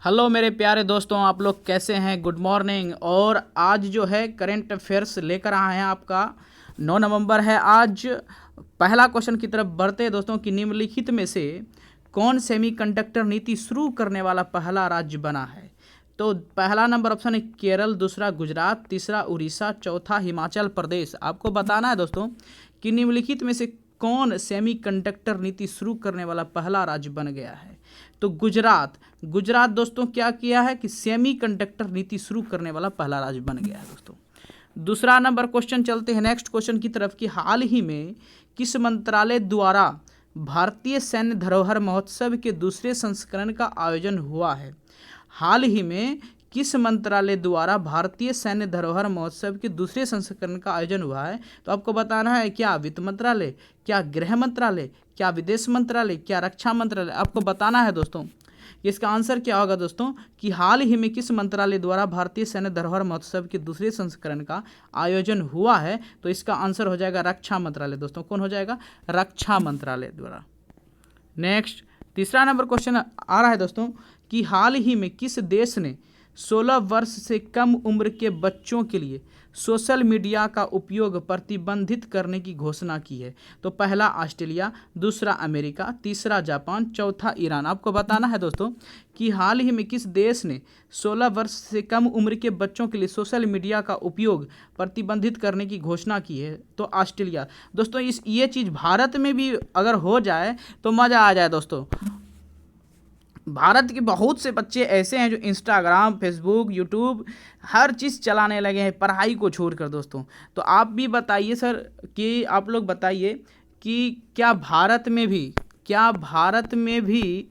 Hello मेरे प्यारे दोस्तों, आप लोग कैसे हैं? Good morning. और आज जो है करंट अफेयर्स लेकर आए हैं आपका 9 नवंबर है आज। पहला क्वेश्चन की तरफ बढ़ते हैं दोस्तों कि निम्नलिखित में से कौन सेमीकंडक्टर नीति शुरू करने वाला पहला राज्य बना है? तो पहला नंबर ऑप्शन है केरल, दूसरा गुजरात, तीसरा उड़ीसा, चौथा हिमाचल प्रदेश। आपको बताना है दोस्तों कि निम्नलिखित में से कौन सेमीकंडक्टर नीति शुरू करने वाला पहला राज्य बन गया है? तो गुजरात। गुजरात दोस्तों क्या किया है कि सेमीकंडक्टर नीति शुरू करने वाला पहला राज्य बन गया है दोस्तों। दूसरा नंबर क्वेश्चन, चलते हैं नेक्स्ट क्वेश्चन की तरफ कि हाल ही में किस मंत्रालय द्वारा भारतीय सैन्य धरोहर महोत्सव के दूसरे संस्करण का आयोजन हुआ है? हाल ही में किस मंत्रालय द्वारा भारतीय सैन्य धरोहर महोत्सव के दूसरे संस्करण का आयोजन हुआ है? तो आपको बताना है क्या वित्त मंत्रालय, क्या गृह मंत्रालय, क्या विदेश मंत्रालय, क्या रक्षा मंत्रालय। आपको बताना है दोस्तों इसका आंसर क्या होगा दोस्तों कि हाल ही में किस मंत्रालय द्वारा भारतीय सैन्य धरोहर महोत्सव के दूसरे संस्करण का आयोजन हुआ है? तो इसका आंसर हो जाएगा रक्षा मंत्रालय दोस्तों। कौन हो जाएगा? रक्षा मंत्रालय द्वारा। नेक्स्ट तीसरा नंबर क्वेश्चन आ रहा है दोस्तों कि हाल ही में किस देश ने 16 वर्ष से कम उम्र के बच्चों के लिए सोशल मीडिया का उपयोग प्रतिबंधित करने की घोषणा की है? तो पहला ऑस्ट्रेलिया, दूसरा अमेरिका, तीसरा जापान, चौथा ईरान। आपको बताना है दोस्तों कि हाल ही में किस देश ने 16 वर्ष से कम उम्र के बच्चों के लिए सोशल मीडिया का उपयोग प्रतिबंधित करने की घोषणा की है? तो ऑस्ट्रेलिया। दोस्तों ये चीज़ भारत में भी अगर हो जाए तो मज़ा आ जाए दोस्तों। भारत के बहुत से बच्चे ऐसे हैं जो इंस्टाग्राम, फेसबुक, यूट्यूब हर चीज़ चलाने लगे हैं पढ़ाई को छोड़कर दोस्तों। तो आप भी बताइए सर कि आप लोग बताइए कि क्या भारत में भी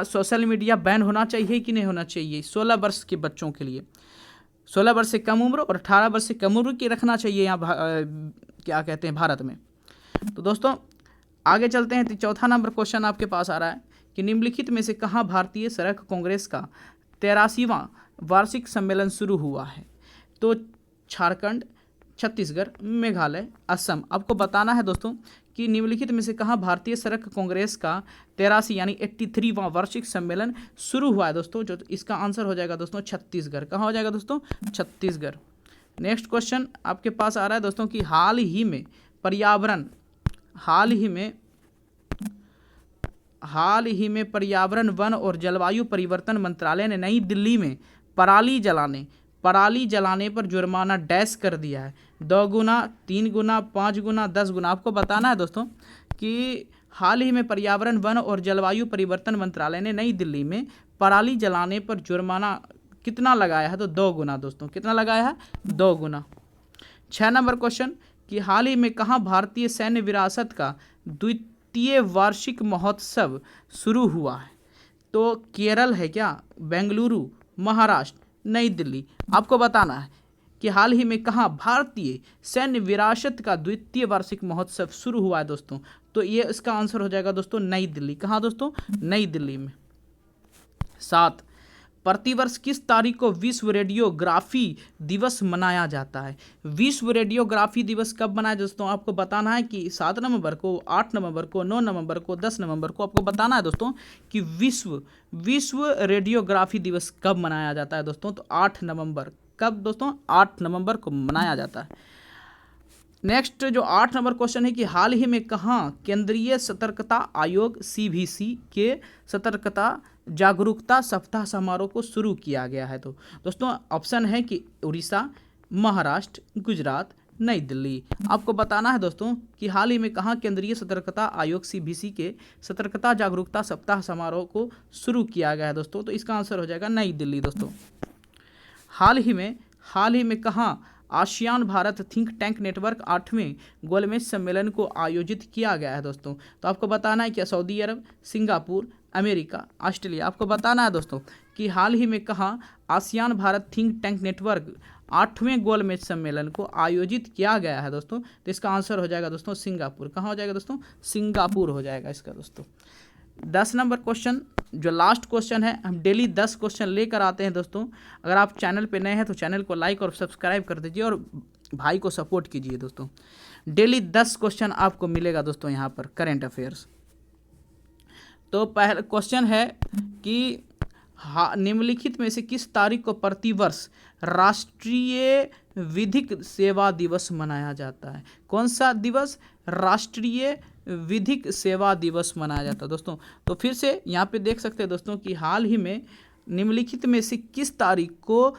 सोशल मीडिया बैन होना चाहिए कि नहीं होना चाहिए 16 वर्ष के बच्चों के लिए? 16 वर्ष से कम उम्र और 18 वर्ष से कम उम्र की रखना चाहिए यहाँ क्या कहते हैं भारत में। तो दोस्तों आगे चलते हैं। तो चौथा नंबर क्वेश्चन आपके पास आ रहा है कि निम्नलिखित में से कहाँ भारतीय सड़क कांग्रेस का 83वां वार्षिक सम्मेलन शुरू हुआ है? तो झारखंड, छत्तीसगढ़, मेघालय, असम। आपको बताना है दोस्तों कि निम्नलिखित में से कहाँ भारतीय सड़क कांग्रेस का 83 यानी 83वां वार्षिक सम्मेलन शुरू हुआ है दोस्तों? जो इसका आंसर हो जाएगा दोस्तों छत्तीसगढ़। कहाँ हो जाएगा दोस्तों? छत्तीसगढ़। नेक्स्ट क्वेश्चन आपके पास आ रहा है दोस्तों कि हाल ही में पर्यावरण, वन और जलवायु परिवर्तन मंत्रालय ने नई दिल्ली में पराली जलाने पर जुर्माना डैश कर दिया है। 2 गुना, 3 गुना, 5 गुना, 10 गुना। आपको बताना है दोस्तों कि हाल ही में पर्यावरण, वन और जलवायु परिवर्तन मंत्रालय ने नई दिल्ली में पराली जलाने पर जुर्माना कितना लगाया है? तो 2 गुना दोस्तों। कितना लगाया है? 2 गुना। 6 नंबर क्वेश्चन कि हाल ही में कहाँ भारतीय सैन्य विरासत का द्वितीय वार्षिक महोत्सव शुरू हुआ है? तो केरल है क्या, बेंगलुरु, महाराष्ट्र, नई दिल्ली। आपको बताना है कि हाल ही में कहाँ भारतीय सैन्य विरासत का द्वितीय वार्षिक महोत्सव शुरू हुआ है दोस्तों? तो ये इसका आंसर हो जाएगा दोस्तों नई दिल्ली। कहाँ दोस्तों? नई दिल्ली में। 7, प्रतिवर्ष किस तारीख को विश्व रेडियोग्राफी दिवस मनाया जाता है? विश्व रेडियोग्राफी दिवस कब मनाया दोस्तों? आपको बताना है कि 7 नवंबर को, 8 नवंबर को, 9 नवंबर को, 10 नवंबर को। आपको बताना है दोस्तों कि विश्व रेडियोग्राफी दिवस कब मनाया जाता है दोस्तों? तो 8 नवंबर। कब दोस्तों? 8 नवंबर को मनाया जाता है। नेक्स्ट जो 8 नंबर क्वेश्चन है कि हाल ही में कहाँ केंद्रीय सतर्कता आयोग CBC के सतर्कता जागरूकता सप्ताह समारोह को शुरू किया गया है? तो दोस्तों ऑप्शन है कि उड़ीसा, महाराष्ट्र, गुजरात, नई दिल्ली। आपको बताना है दोस्तों कि हाल ही में कहाँ केंद्रीय सतर्कता आयोग CBC के सतर्कता जागरूकता सप्ताह समारोह को शुरू किया गया है दोस्तों? तो इसका आंसर हो जाएगा नई दिल्ली दोस्तों। हाल ही में कहाँ ASEAN Bharat think tank network 8वें गोलमेज सम्मेलन को आयोजित किया गया है दोस्तों? तो आपको बताना है क्या सऊदी अरब, सिंगापुर, अमेरिका, ऑस्ट्रेलिया। आपको बताना है दोस्तों कि हाल ही में कहाँ ASEAN Bharat think tank network 8वें गोलमेज सम्मेलन को आयोजित किया गया है दोस्तों? तो इसका आंसर हो जाएगा दोस्तों सिंगापुर। कहाँ हो जाएगा दोस्तों? सिंगापुर हो जाएगा इसका दोस्तों। 10 नंबर क्वेश्चन जो लास्ट क्वेश्चन है, हम डेली 10 क्वेश्चन लेकर आते हैं दोस्तों। अगर आप चैनल पे नए हैं तो चैनल को लाइक और सब्सक्राइब कर दीजिए और भाई को सपोर्ट कीजिए दोस्तों। डेली 10 क्वेश्चन आपको मिलेगा दोस्तों यहाँ पर करेंट अफेयर्स। तो पहला क्वेश्चन है कि निम्नलिखित में से किस तारीख को प्रतिवर्ष राष्ट्रीय विधिक सेवा दिवस मनाया जाता है? कौन सा दिवस? राष्ट्रीय विधिक सेवा दिवस मनाया जाता है दोस्तों। तो फिर से यहाँ पे देख सकते हैं दोस्तों कि हाल ही में निम्नलिखित में से किस तारीख को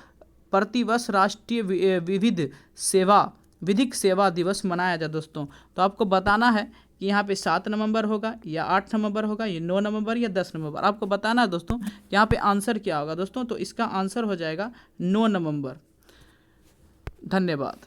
प्रतिवर्ष राष्ट्रीय विधिक सेवा दिवस मनाया जाए दोस्तों। तो आपको बताना है कि यहाँ पे 7 नवंबर होगा या 8 नवंबर होगा या 9 नवंबर या 10 नवंबर। आपको बताना है दोस्तों यहाँ पे आंसर क्या होगा दोस्तों। तो इसका आंसर हो जाएगा 9 नवंबर। धन्यवाद।